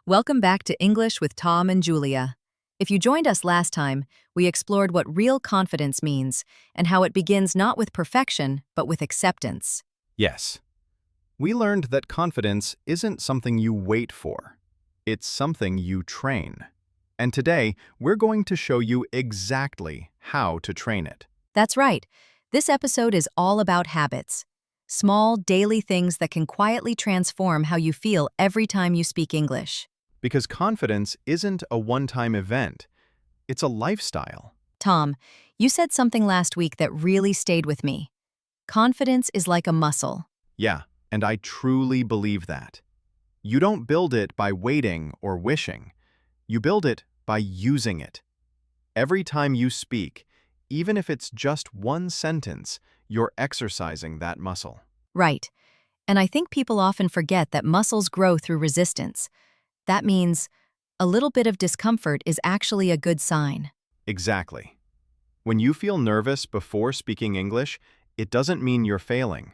Welcome back to English with Tom and Julia. If you joined us last time, we explored what real confidence means and how it begins not with perfection, but with acceptance. Yes. We learned that confidence isn't something you wait for. It's something you train. And today, we're going to show you exactly how to train it. That's right. This episode is all about habits. Small, daily things that can quietly transform how you feel every time you speak English. Because confidence isn't a one-time event. It's a lifestyle. Tom, you said something last week that really stayed with me. Confidence is like a muscle. Yeah, and I truly believe that. You don't build it by waiting or wishing. You build it by using it. Every time you speak, even if it's just one sentence, you're exercising that muscle. Right. And I think people often forget that muscles grow through resistance. That means a little bit of discomfort is actually a good sign. Exactly. When you feel nervous before speaking English, it doesn't mean you're failing.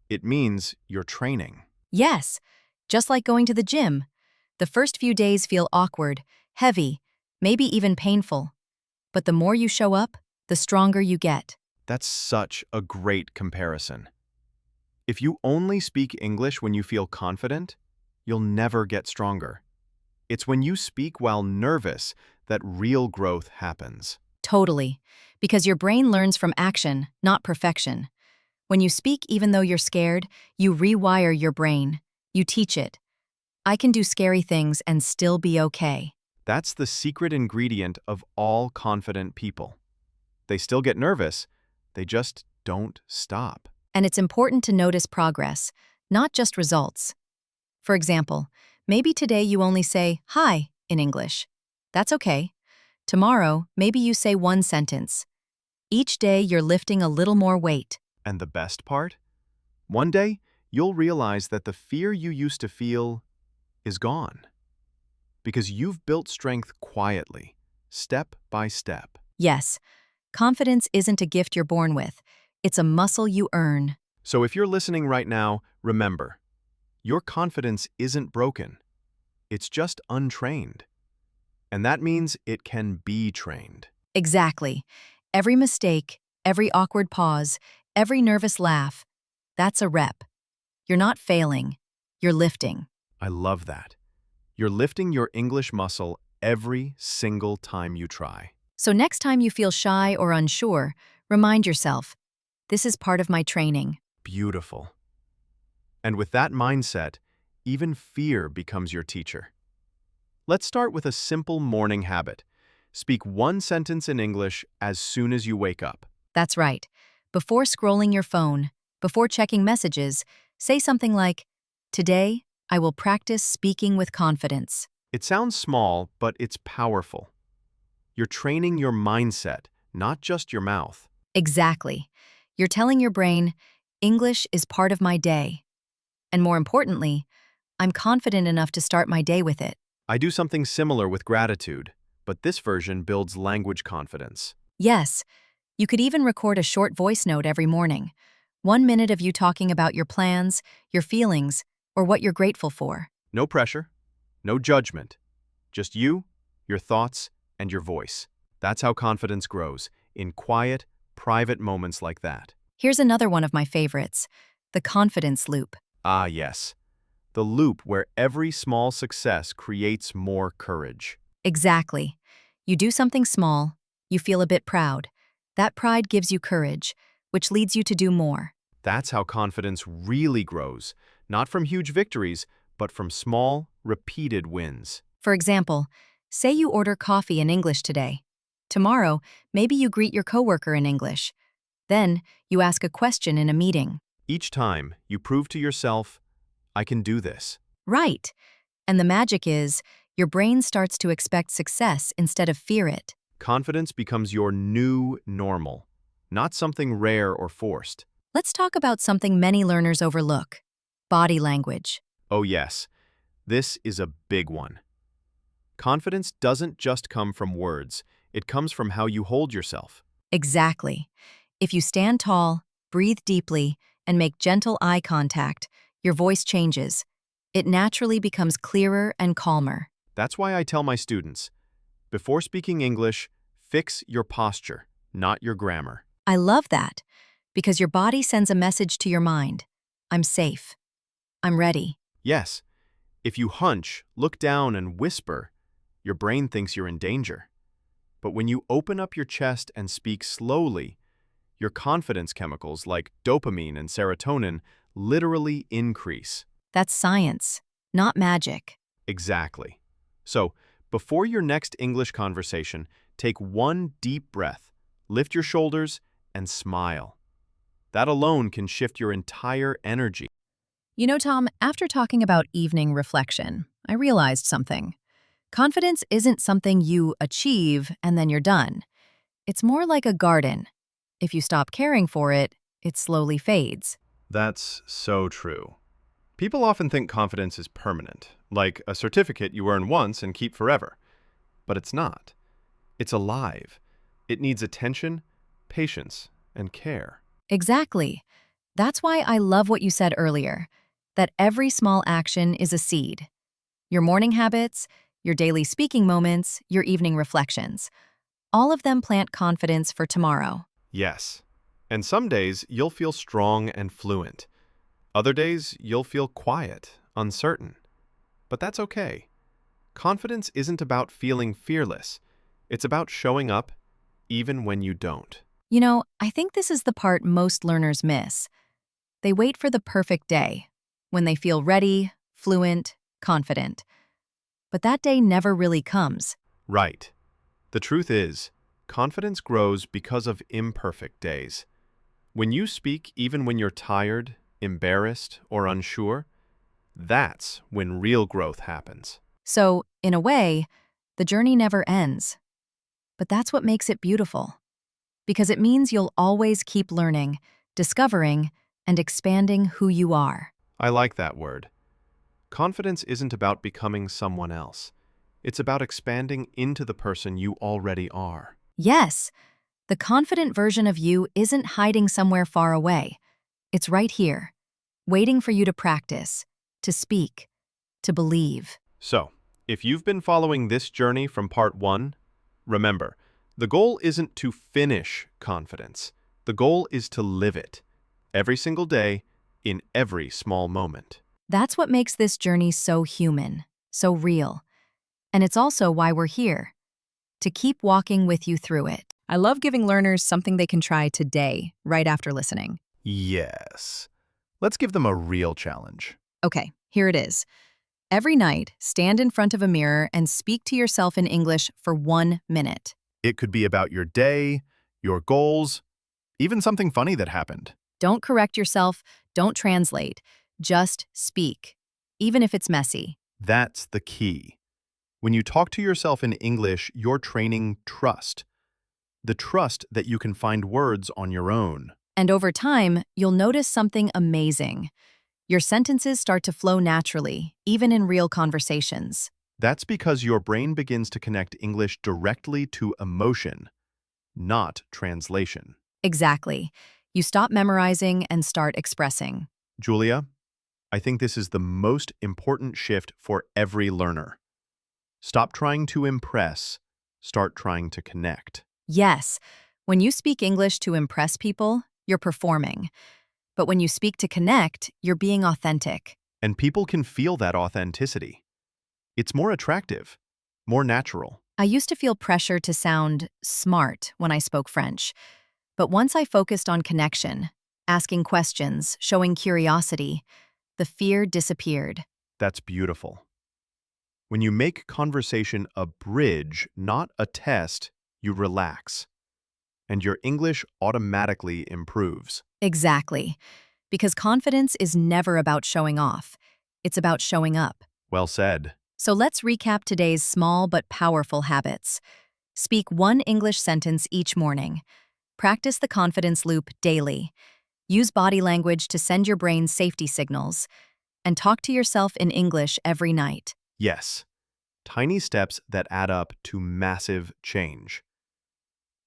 It means you're training. Yes, just like going to the gym. The first few days feel awkward, heavy, maybe even painful. But the more you show up, the stronger you get. That's such a great comparison. If you only speak English when you feel confident, you'll never get stronger. It's when you speak while nervous that real growth happens. Totally. Because your brain learns from action, not perfection. When you speak even though you're scared, you rewire your brain. You teach it. I can do scary things and still be okay. That's the secret ingredient of all confident people. They still get nervous, they just don't stop. And it's important to notice progress, not just results. For example, maybe today you only say, "Hi," in English. That's okay. Tomorrow, maybe you say one sentence. Each day you're lifting a little more weight. And the best part? One day, you'll realize that the fear you used to feel is gone. Because you've built strength quietly, step by step. Yes, confidence isn't a gift you're born with. It's a muscle you earn. So if you're listening right now, remember, your confidence isn't broken. It's just untrained. And that means it can be trained. Exactly. Every mistake, every awkward pause, every nervous laugh, that's a rep. You're not failing. You're lifting. I love that. You're lifting your English muscle every single time you try. So next time you feel shy or unsure, remind yourself, this is part of my training. Beautiful. And with that mindset, even fear becomes your teacher. Let's start with a simple morning habit. Speak one sentence in English as soon as you wake up. That's right. Before scrolling your phone, before checking messages, say something like, "Today, I will practice speaking with confidence." It sounds small, but it's powerful. You're training your mindset, not just your mouth. Exactly. You're telling your brain, English is part of my day. And more importantly, I'm confident enough to start my day with it. I do something similar with gratitude, but this version builds language confidence. Yes, you could even record a short voice note every morning. 1 minute of you talking about your plans, your feelings, or what you're grateful for. No pressure, no judgment. Just you, your thoughts, and your voice. That's how confidence grows, in quiet, private moments like that. Here's another one of my favorites, the confidence loop. Ah, yes. The loop where every small success creates more courage. Exactly. You do something small, you feel a bit proud. That pride gives you courage, which leads you to do more. That's how confidence really grows, not from huge victories, but from small, repeated wins. For example, say you order coffee in English today. Tomorrow, maybe you greet your coworker in English. Then, you ask a question in a meeting. Each time, you prove to yourself, I can do this. Right. And the magic is, your brain starts to expect success instead of fear it. Confidence becomes your new normal, not something rare or forced. Let's talk about something many learners overlook, body language. Oh yes, this is a big one. Confidence doesn't just come from words, it comes from how you hold yourself. Exactly. If you stand tall, breathe deeply, and make gentle eye contact, your voice changes. It naturally becomes clearer and calmer. That's why I tell my students, before speaking English, fix your posture, not your grammar. I love that because your body sends a message to your mind. I'm safe. I'm ready. Yes, if you hunch, look down, and whisper, your brain thinks you're in danger. But when you open up your chest and speak slowly, your confidence chemicals like dopamine and serotonin literally increase. That's science, not magic. Exactly. So, before your next English conversation, take one deep breath, lift your shoulders, and smile. That alone can shift your entire energy. You know, Tom, after talking about evening reflection, I realized something. Confidence isn't something you achieve and then you're done. It's more like a garden. If you stop caring for it, it slowly fades. That's so true. People often think confidence is permanent, like a certificate you earn once and keep forever. But it's not. It's alive. It needs attention, patience, and care. Exactly. That's why I love what you said earlier, that every small action is a seed. Your morning habits, your daily speaking moments, your evening reflections. All of them plant confidence for tomorrow. Yes. And some days you'll feel strong and fluent. Other days you'll feel quiet, uncertain. But that's okay. Confidence isn't about feeling fearless. It's about showing up even when you don't. You know, I think this is the part most learners miss. They wait for the perfect day, when they feel ready, fluent, confident. But that day never really comes. Right. The truth is, confidence grows because of imperfect days. When you speak even when you're tired, embarrassed, or unsure, that's when real growth happens. So, in a way, the journey never ends. But that's what makes it beautiful. Because it means you'll always keep learning, discovering, and expanding who you are. I like that word. Confidence isn't about becoming someone else. It's about expanding into the person you already are. Yes, the confident version of you isn't hiding somewhere far away. It's right here, waiting for you to practice, to speak, to believe. So, if you've been following this journey from part 1, remember, the goal isn't to finish confidence. The goal is to live it, every single day, in every small moment. That's what makes this journey so human, so real. And it's also why we're here, to keep walking with you through it. I love giving learners something they can try today, right after listening. Yes. Let's give them a real challenge. Okay, here it is. Every night, stand in front of a mirror and speak to yourself in English for 1 minute. It could be about your day, your goals, even something funny that happened. Don't correct yourself, don't translate, just speak, even if it's messy. That's the key. When you talk to yourself in English, you're training trust. The trust that you can find words on your own. And over time, you'll notice something amazing. Your sentences start to flow naturally, even in real conversations. That's because your brain begins to connect English directly to emotion, not translation. Exactly. You stop memorizing and start expressing. Julia, I think this is the most important shift for every learner. Stop trying to impress, start trying to connect. Yes, when you speak English to impress people, you're performing. But when you speak to connect, you're being authentic. And people can feel that authenticity. It's more attractive, more natural. I used to feel pressure to sound smart when I spoke French. But once I focused on connection, asking questions, showing curiosity, the fear disappeared. That's beautiful. When you make conversation a bridge, not a test, you relax. And your English automatically improves. Exactly. Because confidence is never about showing off. It's about showing up. Well said. So let's recap today's small but powerful habits. Speak 1 English sentence each morning. Practice the confidence loop daily. Use body language to send your brain safety signals. And talk to yourself in English every night. Yes. Tiny steps that add up to massive change.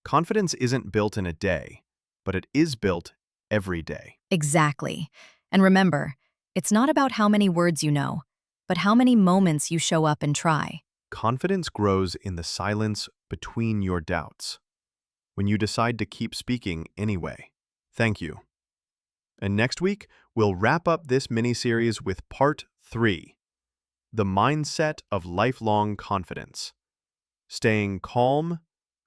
Confidence isn't built in a day, but it is built every day. Exactly. And remember, it's not about how many words you know, but how many moments you show up and try. Confidence grows in the silence between your doubts, when you decide to keep speaking anyway. Thank you. And next week, we'll wrap up this mini-series with Part 3, The Mindset of Lifelong Confidence. Staying calm,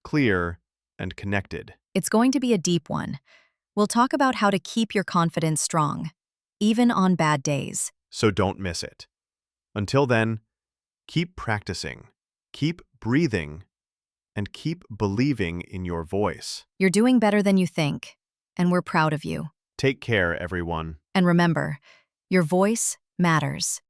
clear, and connected. It's going to be a deep one. We'll talk about how to keep your confidence strong, even on bad days. So don't miss it. Until then, keep practicing, keep breathing, and keep believing in your voice. You're doing better than you think, and we're proud of you. Take care, everyone. And remember, your voice matters.